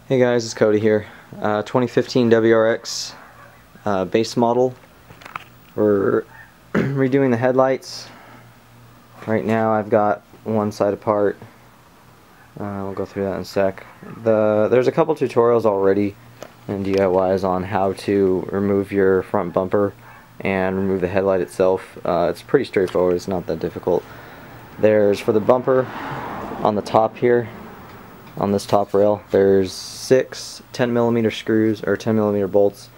Hey guys, it's Cody here. 2015 WRX base model. We're redoing the headlights. Right now I've got one side apart. We'll go through that in a sec. There's a couple tutorials already and DIYs on how to remove your front bumper and remove the headlight itself. It's pretty straightforward, it's not that difficult. There's, for the bumper, on the top here, on this top rail, there's 6 10mm screws or 10mm bolts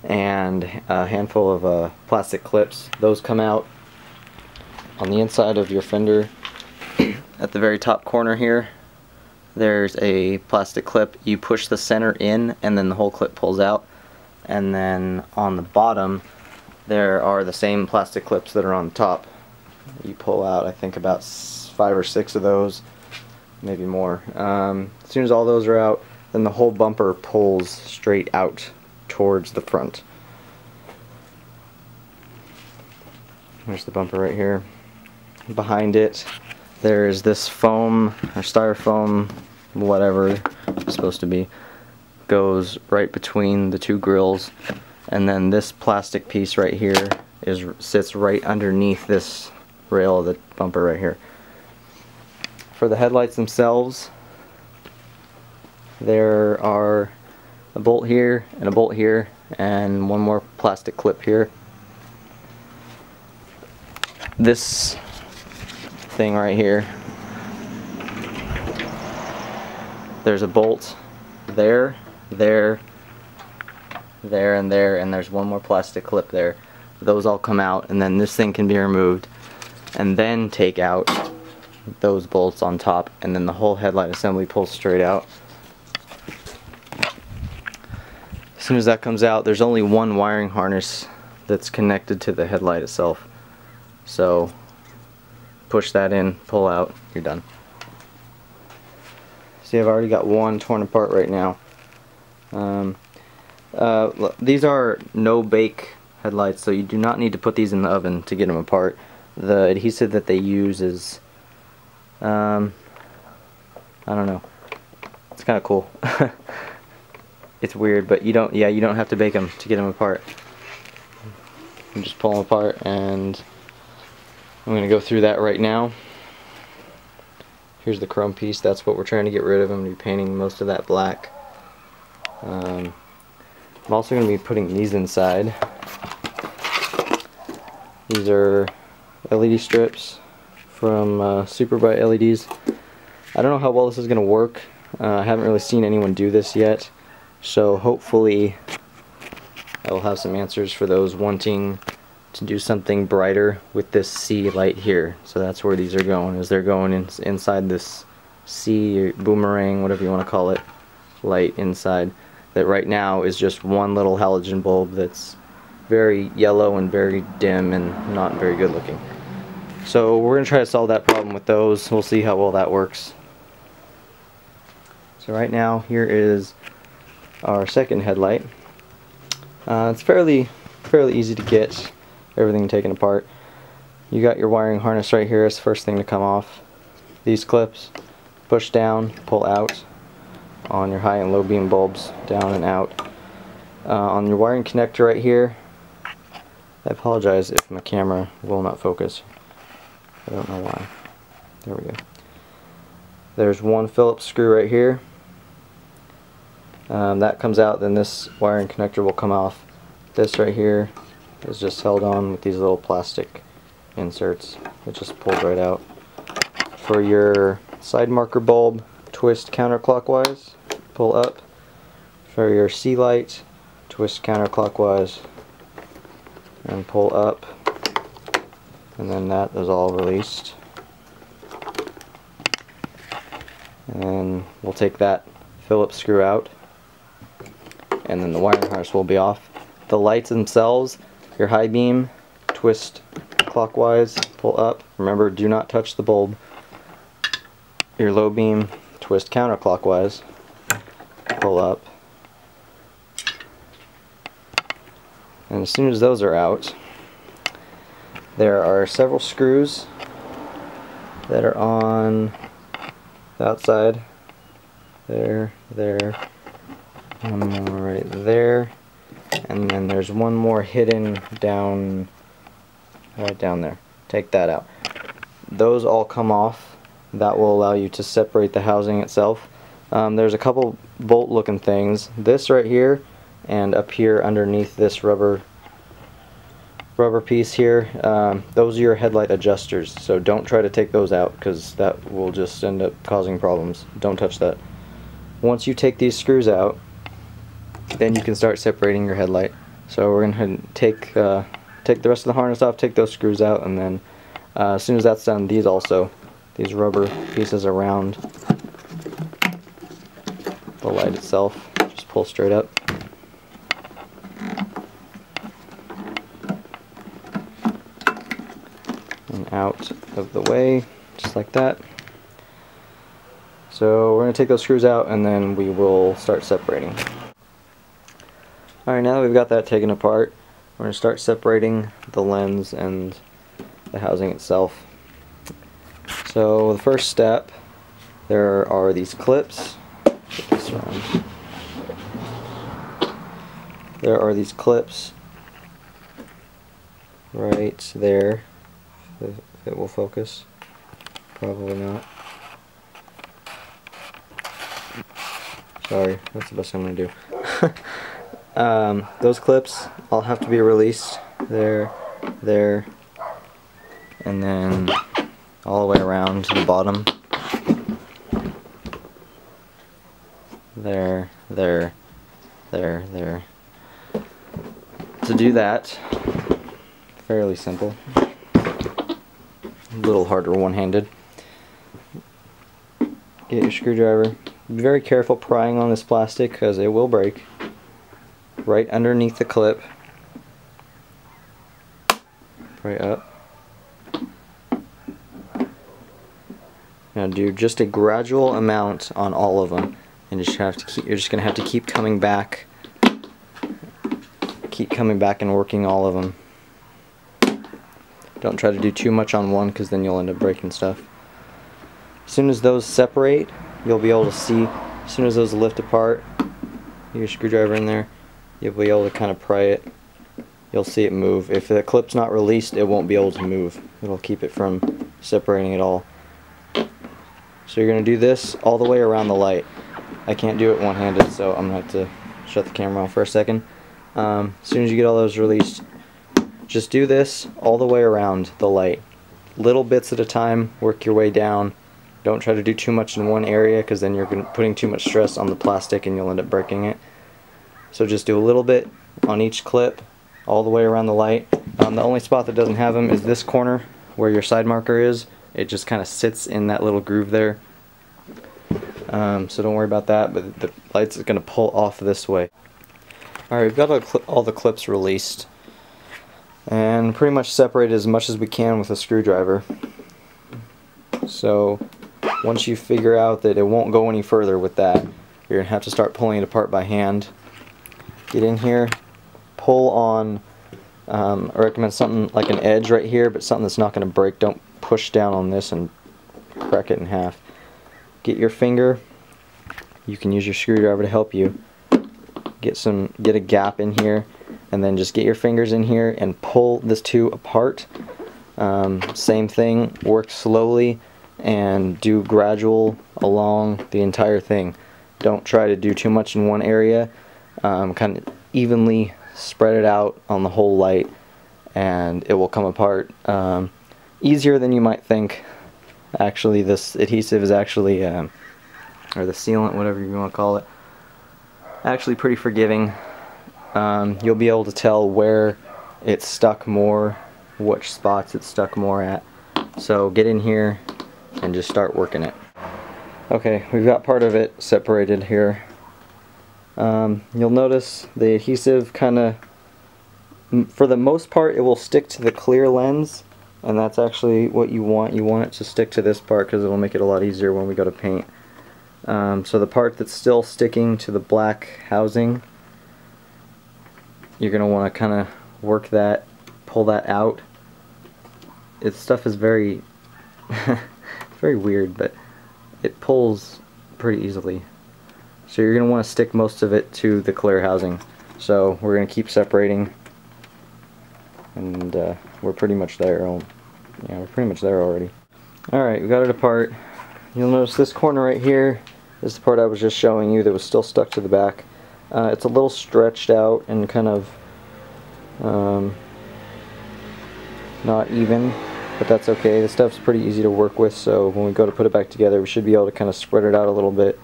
and a handful of plastic clips. Those come out on the inside of your fender. At the very top corner here, there's a plastic clip. You push the center in and then the whole clip pulls out. And then on the bottom there are the same plastic clips that are on the top. You pull out, I think, about 5 or 6 of those, maybe more. As soon as all those are out, then the whole bumper pulls straight out towards the front. There's the bumper right here. Behind it there's this foam or styrofoam, whatever it's supposed to be, goes right between the two grills, and then this plastic piece right here sits right underneath this rail of the bumper right here. For the headlights themselves, there are a bolt here and a bolt here and one more plastic clip here. This thing right here, there's a bolt there, there, and there, and there's one more plastic clip there. Those all come out, and then this thing can be removed, and then take out those bolts on top, and then the whole headlight assembly pulls straight out. As soon as that comes out, there's only one wiring harness that's connected to the headlight itself. So push that in, pull out, you're done. See, I've already got one torn apart right now. These are no-bake headlights, so you do not need to put these in the oven to get them apart. The adhesive that they use is, I don't know, it's kind of cool. It's weird, but you don't have to bake them to get them apart. You just pull them apart, and I'm going to go through that right now. Here's the chrome piece, that's what we're trying to get rid of. I'm going to be painting most of that black. I'm also going to be putting these inside. These are LED strips from Super Bright LEDs. I don't know how well this is going to work. I haven't really seen anyone do this yet, so hopefully I will have some answers for those wanting to do something brighter with this C light here. So that's where these are going, is they're going inside this C or boomerang, whatever you want to call it, light inside, that right now is just one little halogen bulb that's very yellow and very dim and not very good looking. So we're going to try to solve that problem with those. We'll see how well that works. So right now, here is our second headlight. It's fairly easy to get everything taken apart. You got your wiring harness right here. It's the first thing to come off. These clips, push down, pull out on your high and low beam bulbs, down and out. On your wiring connector right here, I apologize if my camera will not focus. I don't know why. There we go. There's one Phillips screw right here. That comes out, then this wiring connector will come off. This right here is just held on with these little plastic inserts. It just pulls right out. For your side marker bulb, twist counterclockwise, pull up. For your C light, twist counterclockwise and pull up. And then that is all released. And we'll take that Phillips screw out, and then the wiring harness will be off. The lights themselves, your high beam, twist clockwise, pull up. Remember, do not touch the bulb. Your low beam, twist counterclockwise, pull up. And as soon as those are out, there are several screws that are on the outside. There, One more right there, and then there's one more hidden down, right down there. Take that out. Those all come off. That will allow you to separate the housing itself. There's a couple bolt looking things. This right here, and up here underneath this rubber piece here, those are your headlight adjusters, so don't try to take those out because that will just end up causing problems. Don't touch that. Once you take these screws out, then you can start separating your headlight. So we're going to take the rest of the harness off, take those screws out, and then as soon as that's done, these rubber pieces around the light itself, just pull straight up. And out of the way, just like that. So we're going to take those screws out and then we will start separating. Alright, now that we've got that taken apart, we're going to start separating the lens and the housing itself. So the first step, there are these clips. Get this around. There are these clips right there. If it will focus. Probably not. Sorry, that's the best I'm going to do. Those clips all have to be released. There, and then all the way around to the bottom. There. To do that, fairly simple. A little harder one-handed. Get your screwdriver. Be very careful prying on this plastic because it will break. Right underneath the clip. Right up. Now do just a gradual amount on all of them, and you're just gonna have to keep coming back. Keep coming back and working all of them. Don't try to do too much on one because then you'll end up breaking stuff. As soon as those separate, you'll be able to see, as soon as those lift apart, your screwdriver in there, you'll be able to kind of pry it. You'll see it move. If the clip's not released, it won't be able to move. It'll keep it from separating at all. So you're going to do this all the way around the light. I can't do it one-handed, so I'm going to have to shut the camera off for a second. As soon as you get all those released, just do this all the way around the light. Little bits at a time, work your way down. Don't try to do too much in one area because then you're putting too much stress on the plastic and you'll end up breaking it. So just do a little bit on each clip all the way around the light. The only spot that doesn't have them is this corner where your side marker is. It just kind of sits in that little groove there. So don't worry about that, but the light's going to pull off this way. Alright, we've got all the clips released and pretty much separated as much as we can with a screwdriver. So once you figure out that it won't go any further with that, you're going to have to start pulling it apart by hand. Get in here, pull on, I recommend something like an edge right here, but something that's not going to break. Don't push down on this and crack it in half. Get your finger, you can use your screwdriver to help you. Get a gap in here, and then just get your fingers in here and pull this two apart. Same thing, work slowly and do gradual along the entire thing. Don't try to do too much in one area. Kind of evenly spread it out on the whole light and it will come apart easier than you might think. Actually, this adhesive is actually, or the sealant, whatever you want to call it, actually pretty forgiving. You'll be able to tell where it's stuck more, which spots it's stuck more at. So get in here and just start working it. Okay, we've got part of it separated here. You'll notice the adhesive kind of, for the most part, it will stick to the clear lens, and that's actually what you want. You want it to stick to this part because it'll make it a lot easier when we go to paint. So the part that's still sticking to the black housing, you're going to want to kind of work that, pull that out. Its stuff is very very weird, but it pulls pretty easily. So you're going to want to stick most of it to the clear housing. So we're going to keep separating, and we're pretty much there. Yeah, we're pretty much there already. Alright, we got it apart. You'll notice this corner right here is the part I was just showing you that was still stuck to the back. It's a little stretched out and kind of not even, but that's okay. This stuff's pretty easy to work with, so when we go to put it back together, we should be able to kind of spread it out a little bit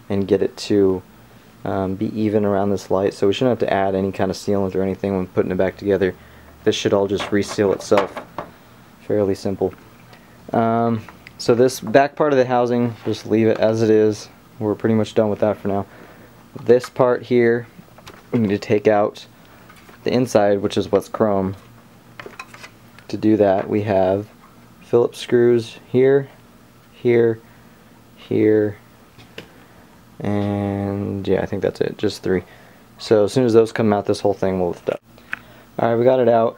and get it to be even around this light. So we shouldn't have to add any kind of sealant or anything when putting it back together. This should all just reseal itself. Fairly simple. So this back part of the housing, just leave it as it is. We're pretty much done with that for now. This part here, we need to take out the inside, which is what's chrome. To do that, we have Phillips screws here, here, here, and yeah, I think that's it, just 3. So as soon as those come out, this whole thing will lift up. Alright, we got it out.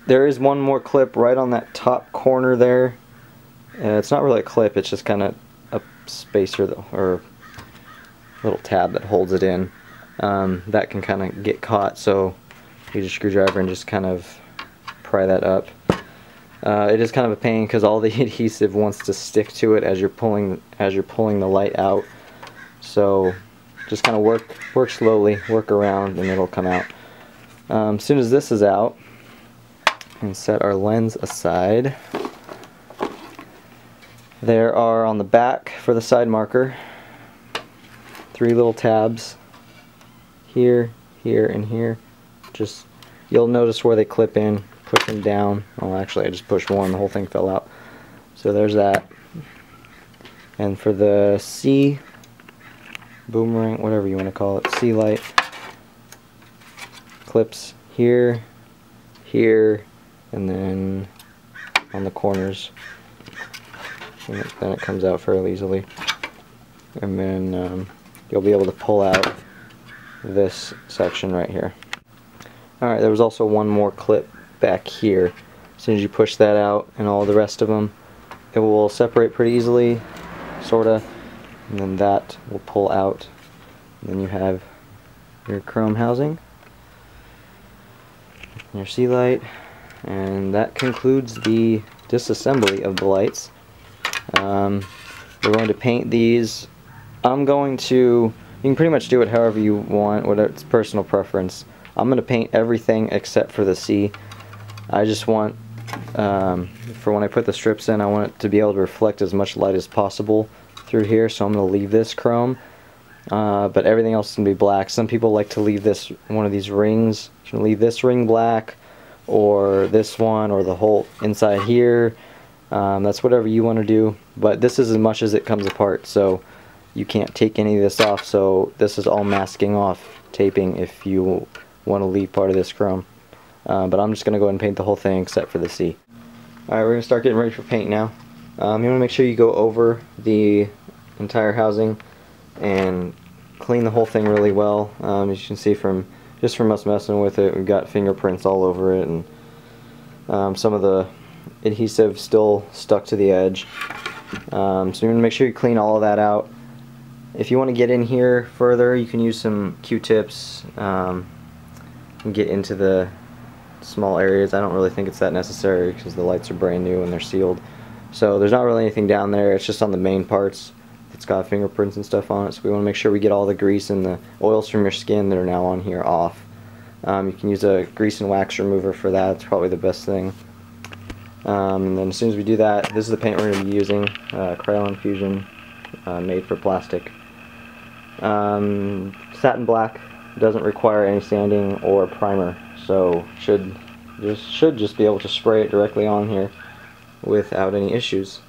There is one more clip right on that top corner there. It's not really a clip, it's just kind of a spacer or little tab that holds it in. That can kind of get caught, so use a screwdriver and just kind of pry that up. It is kind of a pain because all the adhesive wants to stick to it as you're pulling the light out. So just kind of work slowly, work around, and it'll come out. As soon as this is out, and set our lens aside. There are on the back for the side marker 3 little tabs here, here, and here. Just you'll notice where they clip in. Push them down. Well, actually, I just pushed one. The whole thing fell out. So there's that. And for the C boomerang, whatever you want to call it, C light, clips here, here, and then on the corners. And then it comes out fairly easily. And then you'll be able to pull out this section right here. Alright, there was also one more clip back here. As soon as you push that out and all the rest of them, it will separate pretty easily, sorta, and then that will pull out. And then you have your chrome housing, your C light, and that concludes the disassembly of the lights. We're going to paint these. You can pretty much do it however you want, whatever, it's personal preference. I'm going to paint everything except for the C. I just want, for when I put the strips in, I want it to be able to reflect as much light as possible through here, so I'm going to leave this chrome, but everything else can be black. Some people like to leave this, one of these rings, you can leave this ring black, or this one, or the whole inside here. That's whatever you want to do, but this is as much as it comes apart, so you can't take any of this off, so this is all masking off taping if you want to leave part of this chrome. But I'm just going to go ahead and paint the whole thing except for the C. Alright, we're going to start getting ready for paint now. You want to make sure you go over the entire housing and clean the whole thing really well. As you can see just from us messing with it, we've got fingerprints all over it, and some of the adhesive still stuck to the edge. So you want to make sure you clean all of that out. If you want to get in here further, you can use some Q-tips and get into the small areas. I don't really think it's that necessary because the lights are brand new and they're sealed. So there's not really anything down there, it's just on the main parts. It's got fingerprints and stuff on it, so we want to make sure we get all the grease and the oils from your skin that are now on here off. You can use a grease and wax remover for that, it's probably the best thing. And then as soon as we do that, this is the paint we're going to be using, Krylon Fusion, made for plastic. Satin black doesn't require any sanding or primer, so should just be able to spray it directly on here without any issues.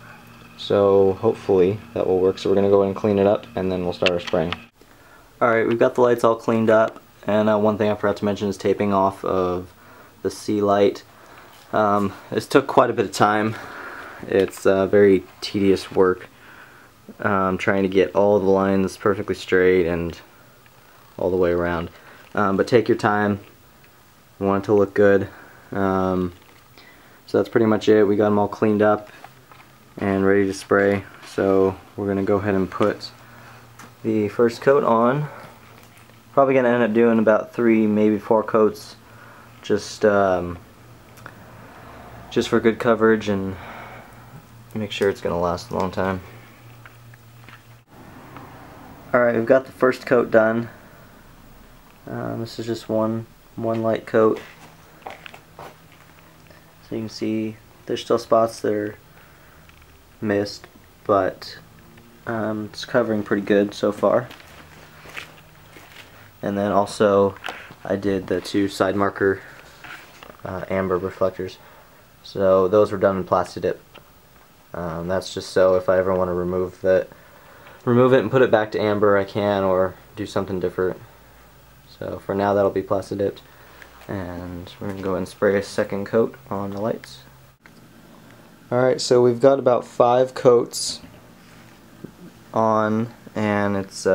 So hopefully that will work. So we're going to go ahead and clean it up, and then we'll start our spraying. Alright, we've got the lights all cleaned up, and one thing I forgot to mention is taping off of the C light. This took quite a bit of time. It's very tedious work, trying to get all the lines perfectly straight and all the way around. But take your time. You want it to look good. So that's pretty much it. We got them all cleaned up and ready to spray. So we're going to go ahead and put the first coat on. Probably going to end up doing about 3, maybe 4 coats, just for good coverage and make sure it's going to last a long time. Alright, we've got the first coat done. This is just one light coat. So you can see there's still spots that are missed, but it's covering pretty good so far. And then also I did the 2 side marker amber reflectors. So those were done in Plastidip. That's just so if I ever want to remove it and put it back to amber, I can, or do something different. So for now that'll be Plastidipped, and we're going to go and spray a second coat on the lights. Alright, so we've got about 5 coats on, and it's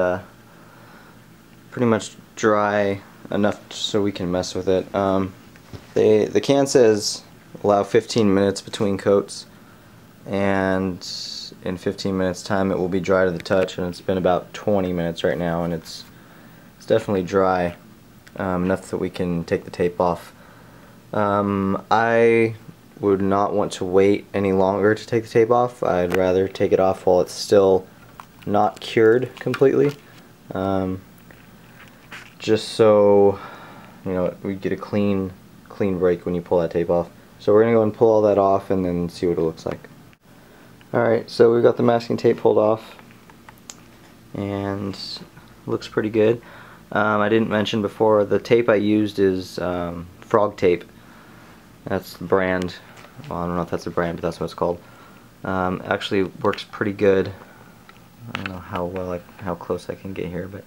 pretty much dry enough so we can mess with it. The can says allow 15 minutes between coats, and in 15 minutes time it will be dry to the touch, and it's been about 20 minutes right now, and it's definitely dry enough that we can take the tape off. I would not want to wait any longer to take the tape off. I'd rather take it off while it's still not cured completely, just so we get a clean break when you pull that tape off. So we're gonna go and pull all that off and then see what it looks like. Alright, so we've got the masking tape pulled off, and looks pretty good. I didn't mention before, the tape I used is Frog Tape. That's the brand. Well, I don't know if that's a brand, but that's what it's called. Actually works pretty good. I don't know how close I can get here, but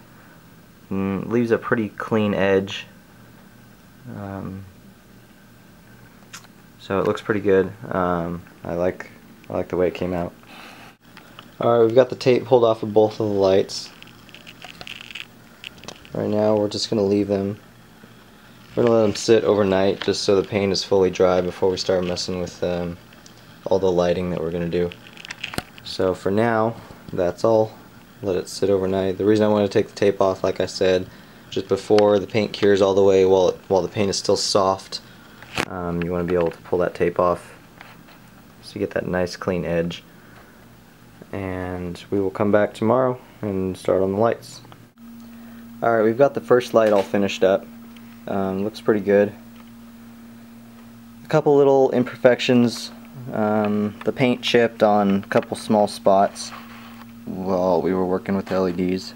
leaves a pretty clean edge. So it looks pretty good. I like the way it came out. Alright, we've got the tape pulled off of both of the lights. Right now we're just going to leave them. We're going to let them sit overnight just so the paint is fully dry before we start messing with all the lighting that we're going to do. So for now, that's all. Let it sit overnight. The reason I want to take the tape off, like I said, just before the paint cures all the way, while the paint is still soft, you want to be able to pull that tape off so you get that nice clean edge. And we will come back tomorrow and start on the lights. Alright, we've got the first light all finished up. Looks pretty good. A couple little imperfections. The paint chipped on a couple small spots while we were working with the LEDs,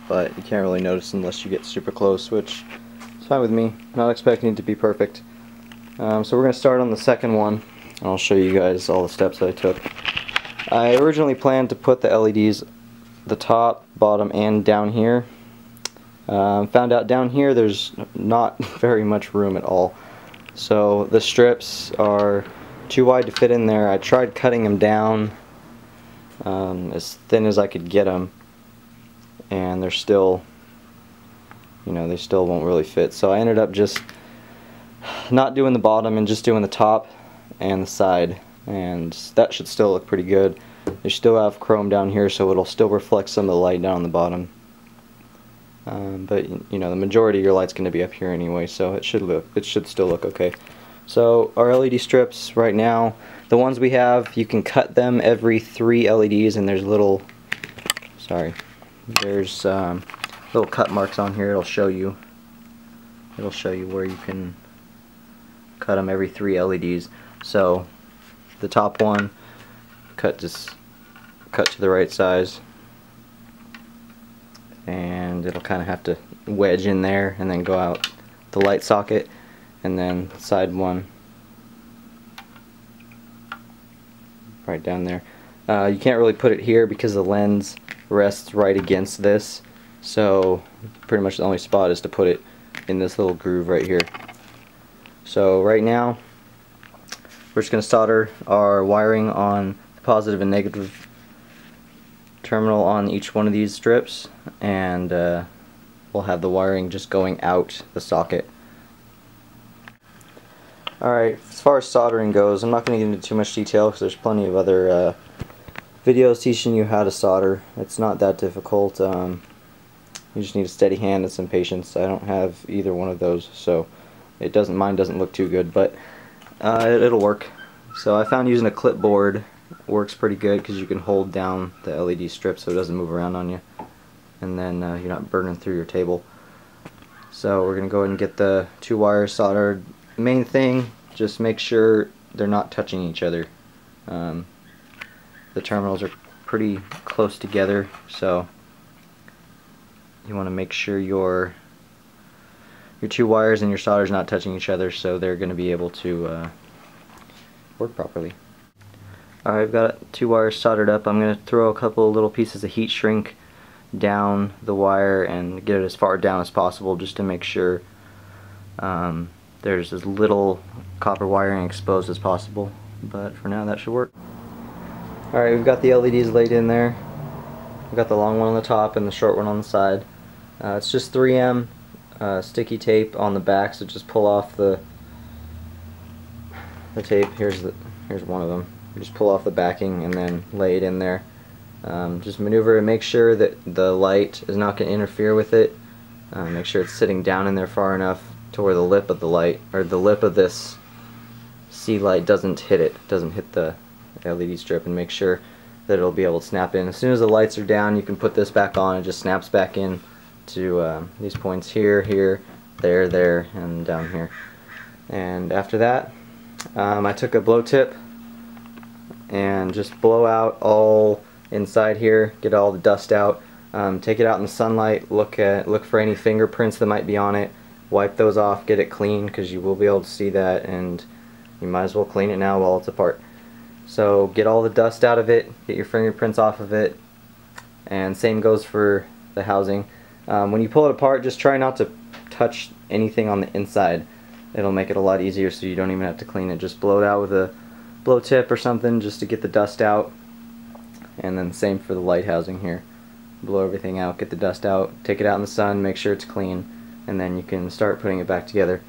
but you can't really notice unless you get super close, which is fine with me. Not expecting it to be perfect. So we're going to start on the second one, and I'll show you guys all the steps that I took. I originally planned to put the LEDs the top, bottom, and down here. Found out down here there's not very much room at all. So the strips are too wide to fit in there. I tried cutting them down as thin as I could get them, and they're still, they still won't really fit. So I ended up just not doing the bottom and just doing the top and the side, and that should still look pretty good. They still have chrome down here, so it'll still reflect some of the light down on the bottom. But the majority of your light's going to be up here anyway, so it should still look okay. So our LED strips right now, the ones we have, you can cut them every 3 LEDs, and there's little cut marks on here. It'll show you where you can cut them every 3 LEDs. So the top one, cut to the right size, and it'll kind of have to wedge in there and then go out the light socket, and then side one right down there. You can't really put it here because the lens rests right against this, so pretty much the only spot is to put it in this little groove right here. So right now we're just going to solder our wiring on the positive and negative terminal on each one of these strips, and we'll have the wiring just going out the socket. Alright, as far as soldering goes, I'm not going to get into too much detail because there's plenty of other videos teaching you how to solder. It's not that difficult. You just need a steady hand and some patience. I don't have either one of those, so mine doesn't look too good, but it'll work. So I found using a clipboard works pretty good because you can hold down the LED strip so it doesn't move around on you, and then you're not burning through your table. So we're going to go ahead and get the 2 wires soldered. Main thing, just make sure they're not touching each other. The terminals are pretty close together, so you want to make sure your 2 wires and your solder's not touching each other, so they're going to be able to work properly. Alright, I've got 2 wires soldered up. I'm going to throw a couple of little pieces of heat shrink down the wire and get it as far down as possible, just to make sure there's as little copper wiring exposed as possible. But for now, that should work. Alright, we've got the LEDs laid in there. We've got the long one on the top and the short one on the side. It's just 3M sticky tape on the back, so just pull off the tape. Here's one of them. You just pull off the backing and then lay it in there. Just maneuver and make sure that the light is not going to interfere with it. Make sure it's sitting down in there far enough to where the lip of the light, or the lip of this C light, doesn't hit it, doesn't hit the LED strip, and make sure that it'll be able to snap in. As soon as the lights are down, you can put this back on. It just snaps back in to these points here, here, there, and down here. And after that, I took a blow tip and just blow out all inside here, get all the dust out. Take it out in the sunlight, look for any fingerprints that might be on it, wipe those off, get it clean, because you will be able to see that, and you might as well clean it now while it's apart. So get all the dust out of it, get your fingerprints off of it, and same goes for the housing. When you pull it apart, just try not to touch anything on the inside. It'll make it a lot easier, so you don't even have to clean it. Just blow it out with a blow tip or something just to get the dust out. And then same for the light housing here. Blow everything out, get the dust out, take it out in the sun, make sure it's clean, and then you can start putting it back together.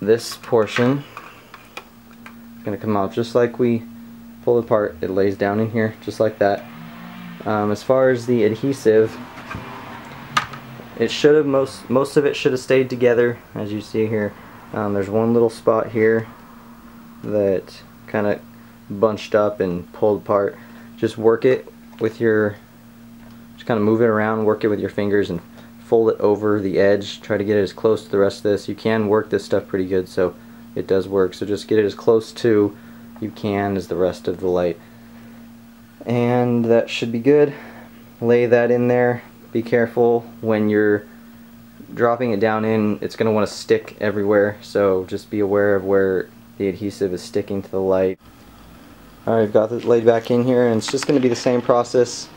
This portion is going to come out just like we pulled apart. It lays down in here just like that. As far as the adhesive, it should have most of it should have stayed together, as you see here. There's one little spot here that kind of bunched up and pulled apart. Just work it with just kind of move it around, work it with your fingers and fold it over the edge. Try to get it as close to the rest of this. You can work this stuff pretty good, so it does work. So just get it as close to you can as the rest of the light. And that should be good. Lay that in there. Be careful when you're dropping it down in, it's going to want to stick everywhere, so just be aware of where the adhesive is sticking to the light. Alright, I've got it laid back in here, and it's just going to be the same process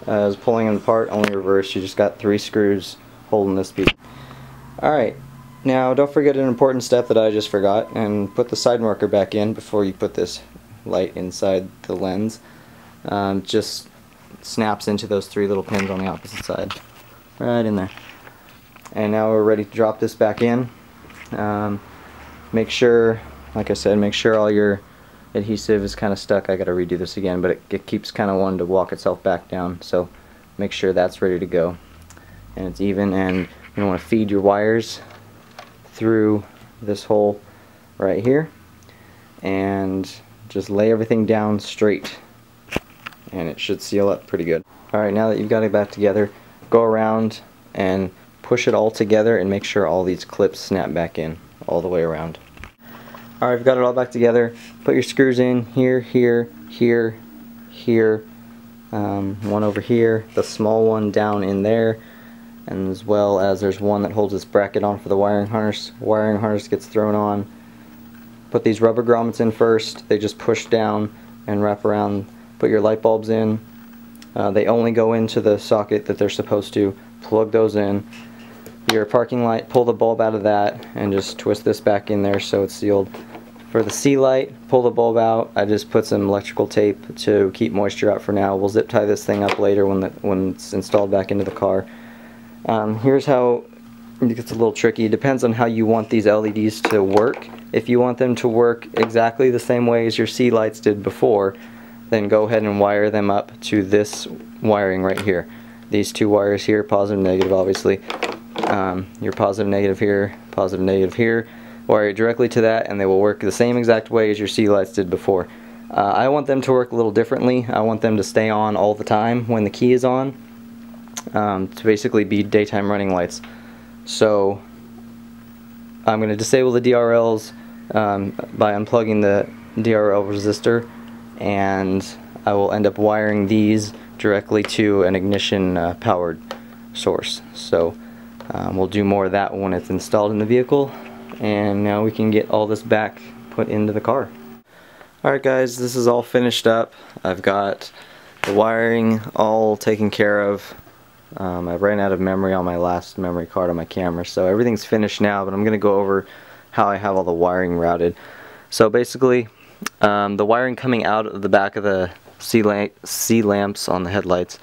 as pulling it apart, only reverse. You just got 3 screws holding this piece. Alright, now don't forget an important step that I just forgot, and put the side marker back in before you put this light inside the lens. Just snaps into those 3 little pins on the opposite side. Right in there. And now we're ready to drop this back in. Make sure, like I said, make sure all your adhesive is kind of stuck. I gotta redo this again, but it keeps kind of wanting to walk itself back down, so make sure that's ready to go. And it's even, and you want to feed your wires through this hole right here, and just lay everything down straight, and it should seal up pretty good. Alright, now that you've got it back together, go around and push it all together and make sure all these clips snap back in all the way around. Alright, I've got it all back together. Put your screws in here, here, here, here, one over here, the small one down in there, and as well as there's one that holds this bracket on for the wiring harness. Wiring harness gets thrown on. Put these rubber grommets in first. They just push down and wrap around. Put your light bulbs in. They only go into the socket that they're supposed to. Plug those in. Your parking light, pull the bulb out of that and just twist this back in there so it's sealed. For the C light, pull the bulb out. I just put some electrical tape to keep moisture out for now. We'll zip tie this thing up later when it's installed back into the car. Here's how it gets a little tricky. It depends on how you want these LEDs to work. If you want them to work exactly the same way as your C lights did before, then go ahead and wire them up to this wiring right here. these two wires here, positive and negative obviously. Your positive negative here, wire it directly to that, and they will work the same exact way as your sea lights did before. I want them to work a little differently. I want them to stay on all the time when the key is on, to basically be daytime running lights. So I'm going to disable the DRLs by unplugging the DRL resistor, and I will end up wiring these directly to an ignition powered source. So we'll do more of that when it's installed in the vehicle, and now we can get all this back put into the car. Alright guys, this is all finished up. I've got the wiring all taken care of. I ran out of memory on my last memory card on my camera, so everything's finished now, but I'm going to go over how I have all the wiring routed. So basically, the wiring coming out of the back of the C lamps on the headlights,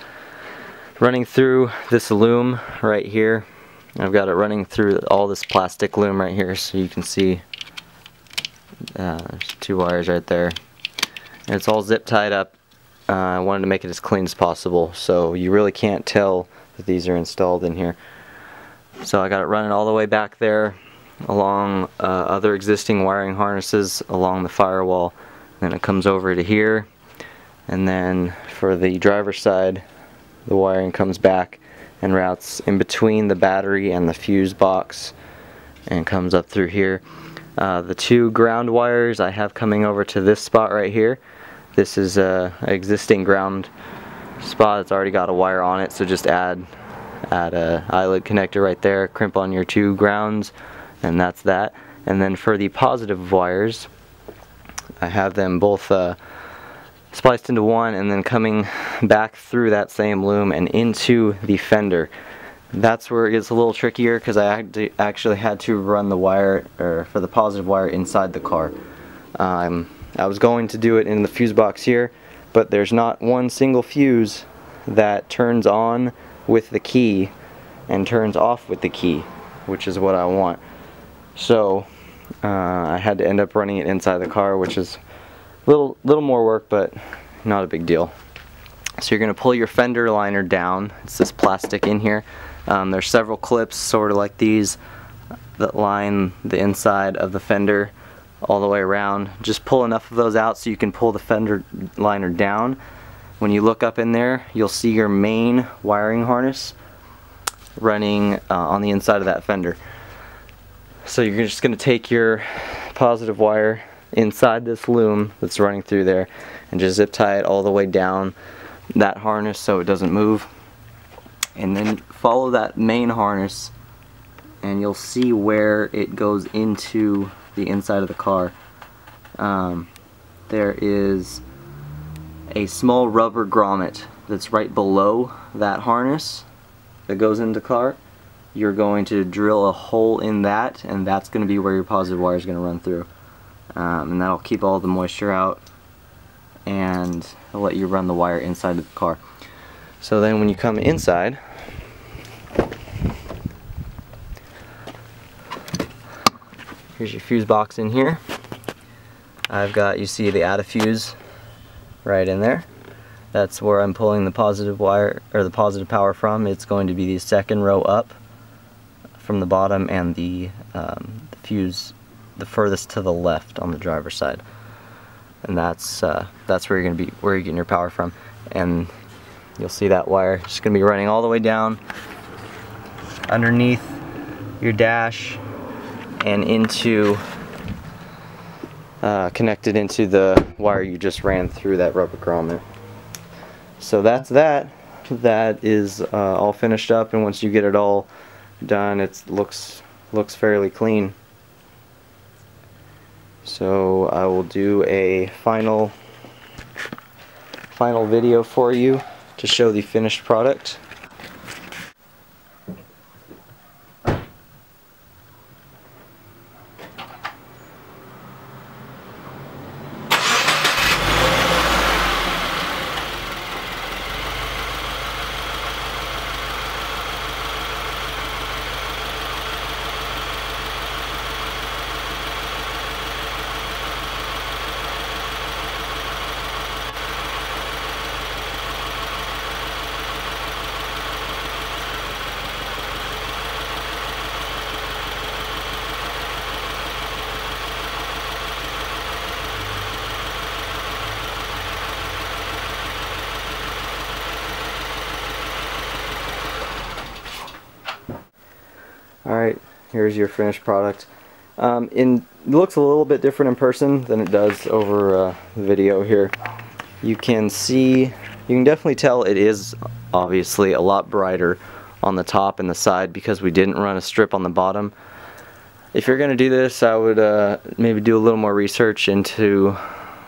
running through this loom right here. I've got it running through all this plastic loom right here, so you can see there's two wires right there. And it's all zip tied up. I wanted to make it as clean as possible, so you really can't tell that these are installed in here. So I got it running all the way back there along other existing wiring harnesses along the firewall. Then it comes over to here, and then for the driver's side, the wiring comes back and routes in between the battery and the fuse box and comes up through here. The two ground wires I have coming over to this spot right here. This is an existing ground spot. It's already got a wire on it, so just add a eyelid connector right there, crimp on your two grounds, and that's that. And then for the positive wires, I have them both spliced into one, and then coming back through that same loom and into the fender. That's where it gets a little trickier, because I actually had to run the wire, or for the positive wire, inside the car. I was going to do it in the fuse box here, but there's not one single fuse that turns on with the key and turns off with the key, which is what I want. So I had to end up running it inside the car, which is a little more work, but not a big deal. So you're going to pull your fender liner down. It's this plastic in here. There's several clips, sort of like these, that line the inside of the fender all the way around. Just pull enough of those out so you can pull the fender liner down. When you look up in there, you'll see your main wiring harness running on the inside of that fender. So you're just going to take your positive wire inside this loom that's running through there and just zip tie it all the way down that harness so it doesn't move, and then follow that main harness and you'll see where it goes into the inside of the car. There is a small rubber grommet that's right below that harness that goes into the car. You're going to drill a hole in that, and that's going to be where your positive wire is going to run through, and that'll keep all the moisture out, and it'll let you run the wire inside of the car. So then when you come inside, here's your fuse box in here. I've got, you see the add a fuse right in there. That's where I'm pulling the positive wire, or the positive power from. It's going to be the second row up from the bottom, and the fuse the furthest to the left on the driver's side. And that's where you're going to be, where you're getting your power from. And you'll see that wire just going to be running all the way down underneath your dash and into connected into the wire you just ran through that rubber grommet. So that's that. That is all finished up, and once you get it all done, it looks fairly clean. So I will do a final video for you to show the finished product. here's your finished product. It looks a little bit different in person than it does over the video here. You can definitely tell it is obviously a lot brighter on the top and the side because we didn't run a strip on the bottom. If you're going to do this, I would maybe do a little more research into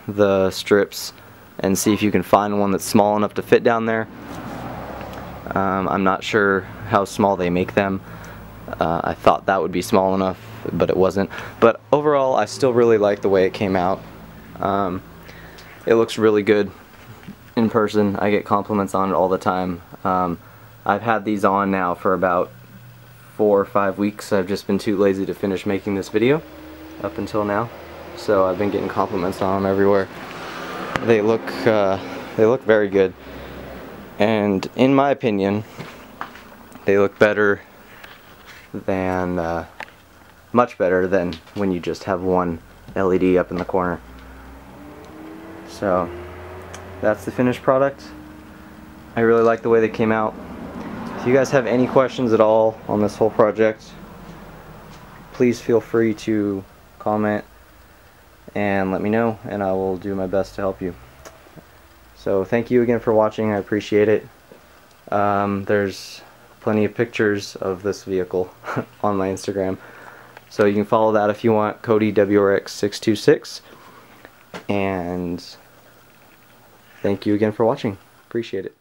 the strips and see if you can find one that's small enough to fit down there. I'm not sure how small they make them. I thought that would be small enough, but it wasn't. But overall, I still really like the way it came out. It looks really good in person. I get compliments on it all the time. I've had these on now for about 4 or 5 weeks. I've just been too lazy to finish making this video up until now. So I've been getting compliments on them everywhere. They look very good. And in my opinion, they look better than, much better than when you just have one LED up in the corner. So that's the finished product. I really like the way they came out. If you guys have any questions at all on this whole project, please feel free to comment and let me know, and I will do my best to help you. So thank you again for watching. I appreciate it. There's plenty of pictures of this vehicle on my Instagram, so you can follow that if you want, Cody WRX 626. And thank you again for watching. Appreciate it.